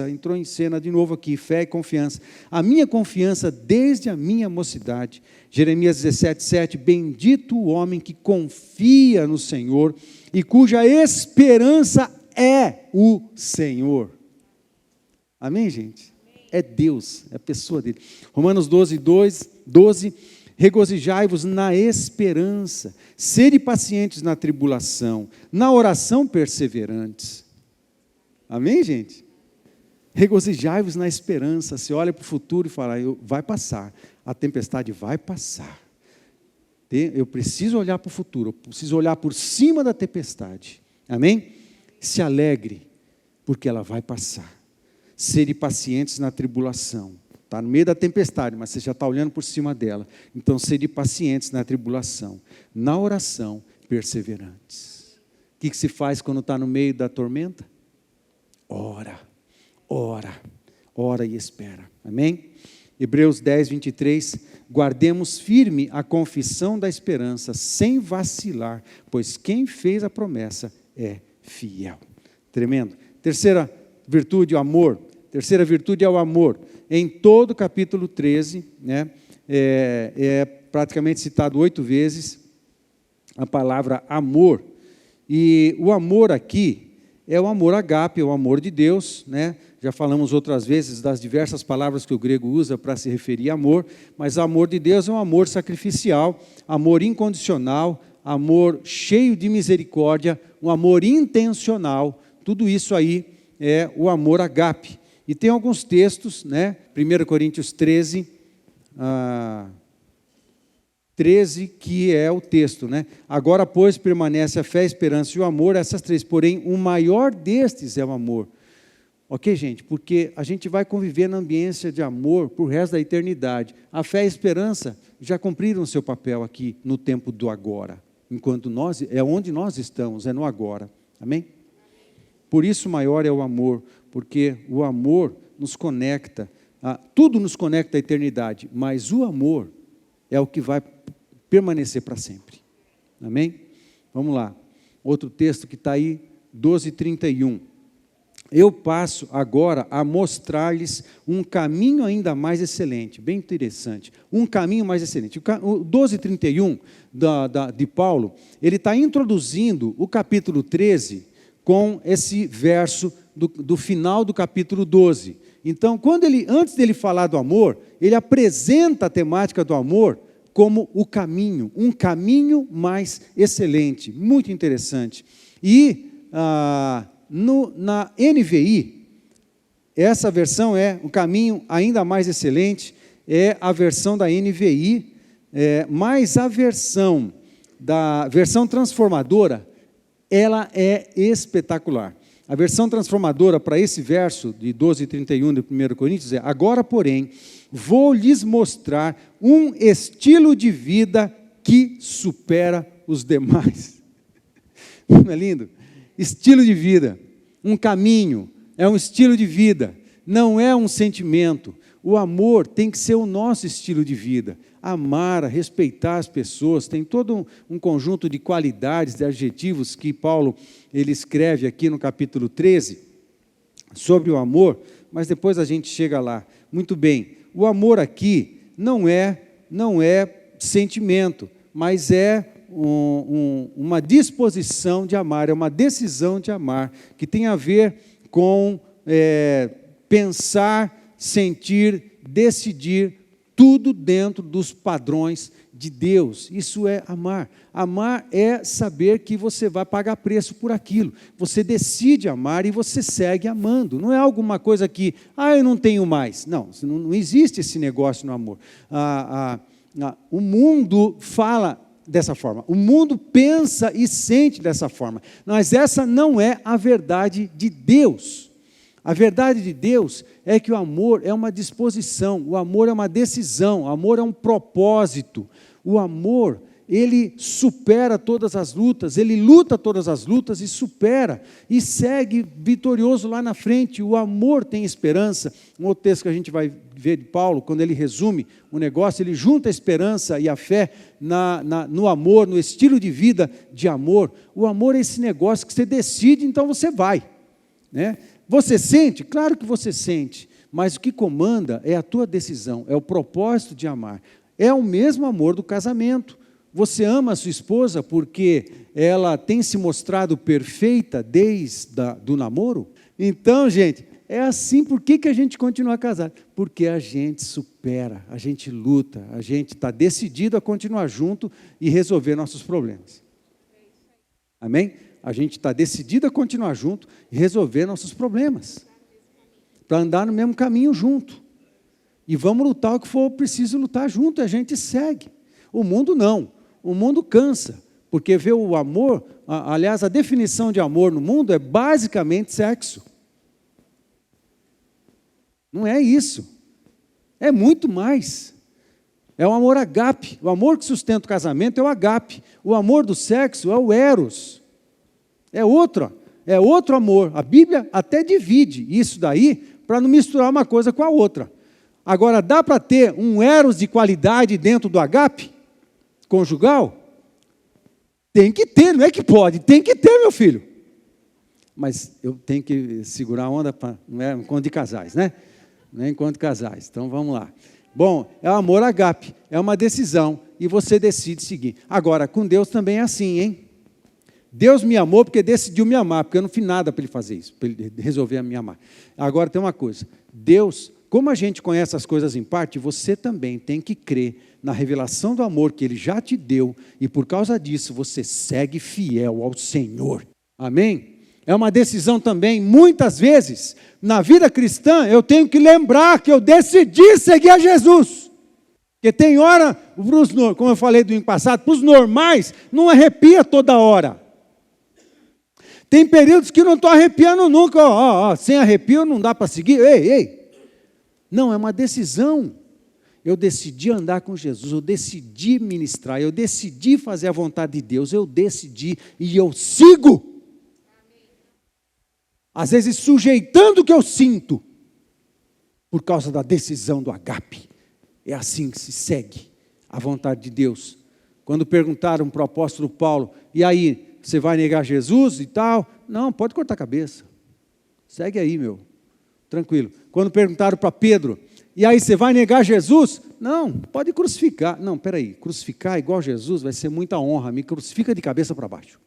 Speaker 1: entrou em cena de novo aqui, fé e confiança, a minha confiança desde a minha mocidade. Jeremias 17, 7, bendito o homem que confia no Senhor e cuja esperança é o Senhor. Amém, gente? É Deus, é a pessoa dele. Romanos 12, 12, regozijai-vos na esperança, sede pacientes na tribulação, na oração perseverantes. Amém, gente? Regozijai-vos na esperança. Você olha para o futuro e fala, vai passar, a tempestade vai passar. Eu preciso olhar para o futuro, eu preciso olhar por cima da tempestade. Amém? Se alegre, porque ela vai passar. Sede pacientes na tribulação. Está no meio da tempestade, mas você já está olhando por cima dela. Então, sede pacientes na tribulação. Na oração, perseverantes. O que se faz quando está no meio da tormenta? Ora e espera. Amém? Hebreus 10, 23. Guardemos firme a confissão da esperança, sem vacilar, pois quem fez a promessa é fiel. Tremendo. Terceira virtude, o amor. Terceira virtude é o amor. Em todo o capítulo 13, né, é praticamente citado 8 vezes a palavra amor. E o amor aqui é o amor agape, é o amor de Deus, né? Já falamos outras vezes das diversas palavras que o grego usa para se referir a amor, mas o amor de Deus é um amor sacrificial, amor incondicional, amor cheio de misericórdia, um amor intencional. Tudo isso aí é o amor agape. E tem alguns textos, né? 1 Coríntios 13, 13, que é o texto, né? Agora, pois, permanece a fé, a esperança e o amor, essas três, porém, o maior destes é o amor. Ok, gente? Porque a gente vai conviver na ambiência de amor por resto da eternidade. A fé e a esperança já cumpriram o seu papel aqui no tempo do agora. Enquanto é onde nós estamos, é no agora. Amém? Por isso maior é o amor, porque o amor nos conecta, tudo nos conecta à eternidade, mas o amor é o que vai permanecer para sempre. Amém? Vamos lá. Outro texto que está aí, 12:31. Eu passo agora a mostrar-lhes um caminho ainda mais excelente, bem interessante, um caminho mais excelente. O 12:31 de Paulo, ele está introduzindo o capítulo 13 com esse verso do final do capítulo 12. Então, antes dele falar do amor, ele apresenta a temática do amor como o caminho, um caminho mais excelente, muito interessante. E na NVI, essa versão é um caminho ainda mais excelente, é a versão da NVI, mas a versão transformadora, ela é espetacular. A versão transformadora para esse verso de 12:31 de 1 Coríntios é: agora, porém, vou lhes mostrar um estilo de vida que supera os demais. Não é lindo? Estilo de vida, um caminho, é um estilo de vida, não é um sentimento. O amor tem que ser o nosso estilo de vida. Amar, respeitar as pessoas, tem todo um conjunto de qualidades, de adjetivos que Paulo ele escreve aqui no capítulo 13 sobre o amor, mas depois a gente chega lá. Muito bem, o amor aqui não é sentimento, mas é uma disposição de amar, é uma decisão de amar, que tem a ver com pensar, sentir, decidir, tudo dentro dos padrões de Deus. Isso é amar. Amar é saber que você vai pagar preço por aquilo. Você decide amar e você segue amando. Não é alguma coisa que, eu não tenho mais. Não existe esse negócio no amor. O mundo fala dessa forma. O mundo pensa e sente dessa forma. Mas essa não é a verdade de Deus. A verdade de Deus é que o amor é uma disposição, o amor é uma decisão, o amor é um propósito. O amor, ele supera todas as lutas, ele luta todas as lutas e supera, e segue vitorioso lá na frente. O amor tem esperança. Um outro texto que a gente vai ver de Paulo, quando ele resume o negócio, ele junta a esperança e a fé no amor, no estilo de vida de amor. O amor é esse negócio que você decide, então você vai, né? Você sente? Claro que você sente, mas o que comanda é a tua decisão, é o propósito de amar. É o mesmo amor do casamento. Você ama a sua esposa porque ela tem se mostrado perfeita desde do namoro? Então, gente, é assim. Por que a gente continua casado? Porque a gente supera, a gente luta, a gente está decidido a continuar junto e resolver nossos problemas. Amém? A gente está decidido a continuar junto e resolver nossos problemas, para andar no mesmo caminho junto. E vamos lutar o que for preciso lutar junto, e a gente segue. O mundo não, o mundo cansa, porque vê o amor, aliás, a definição de amor no mundo é basicamente sexo. Não é isso, é muito mais. É o amor agape, o amor que sustenta o casamento é o agape, o amor do sexo é o eros. É outro amor. A Bíblia até divide isso daí para não misturar uma coisa com a outra. Agora, dá para ter um eros de qualidade dentro do agape conjugal? Tem que ter, não é que pode, tem que ter, meu filho. Mas eu tenho que segurar a onda, não é encontro de casais, né? Não é encontro de casais, então vamos lá. Bom, é o amor agape, é uma decisão, e você decide seguir. Agora, com Deus também é assim, hein? Deus me amou porque decidiu me amar, porque eu não fiz nada para Ele fazer isso, para Ele resolver me amar. Agora tem uma coisa, Deus, como a gente conhece as coisas em parte, você também tem que crer na revelação do amor que Ele já te deu, e por causa disso você segue fiel ao Senhor. Amém? É uma decisão também, muitas vezes, na vida cristã, eu tenho que lembrar que eu decidi seguir a Jesus. Porque tem hora, como eu falei do ano passado, para os normais, não arrepia toda hora. Tem períodos que não estou arrepiando nunca, sem arrepio não dá para seguir, ei. Não, é uma decisão. Eu decidi andar com Jesus, eu decidi ministrar, eu decidi fazer a vontade de Deus, eu decidi e eu sigo. Às vezes sujeitando o que eu sinto, por causa da decisão do agape. É assim que se segue a vontade de Deus. Quando perguntaram para o apóstolo Paulo, e aí, você vai negar Jesus e tal? Não, pode cortar a cabeça. Segue aí, meu. Tranquilo. Quando perguntaram para Pedro, e aí, você vai negar Jesus? Não, pode crucificar. Não, peraí, crucificar igual Jesus vai ser muita honra. Me crucifica de cabeça para baixo.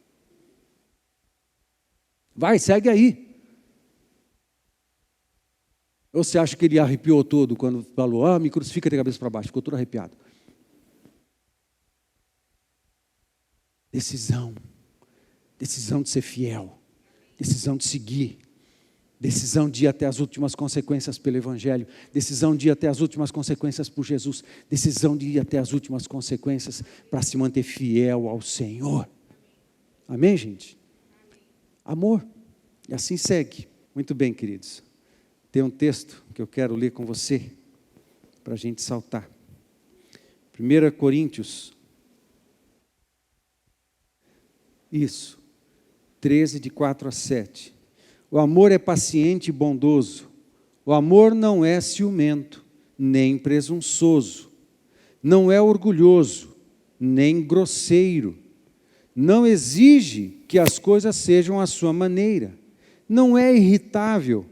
Speaker 1: Vai, segue aí. Ou você acha que ele arrepiou todo quando falou, me crucifica de cabeça para baixo? Ficou todo arrepiado. Decisão de ser fiel, decisão de seguir. Decisão de ir até as últimas consequências pelo Evangelho. Decisão de ir até as últimas consequências por Jesus. Decisão de ir até as últimas consequências para se manter fiel ao Senhor. Amém, gente? Amor. E assim segue. Muito bem, queridos. Tem um texto que eu quero ler com você, para a gente saltar. 1 Coríntios. Isso. 13, de 4 a 7. O amor é paciente e bondoso. O amor não é ciumento, nem presunçoso. Não é orgulhoso, nem grosseiro. Não exige que as coisas sejam à sua maneira. Não é irritável,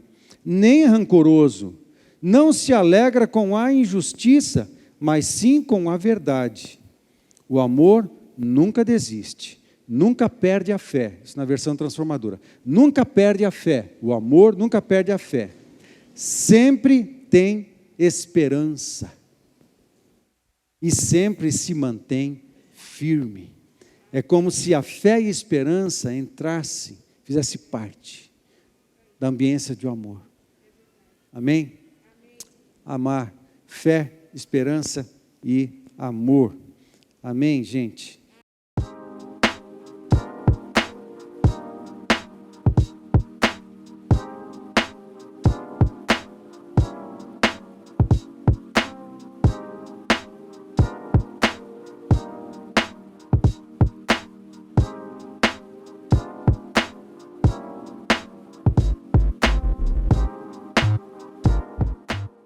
Speaker 1: nem rancoroso. Não se alegra com a injustiça, mas sim com a verdade. O amor nunca desiste. Nunca perde a fé, isso na versão transformadora. Nunca perde a fé, o amor nunca perde a fé. Sempre tem esperança. E sempre se mantém firme. É como se a fé e a esperança entrassem, fizesse parte da ambiência de um amor. Amém? Amar, fé, esperança e amor. Amém, gente?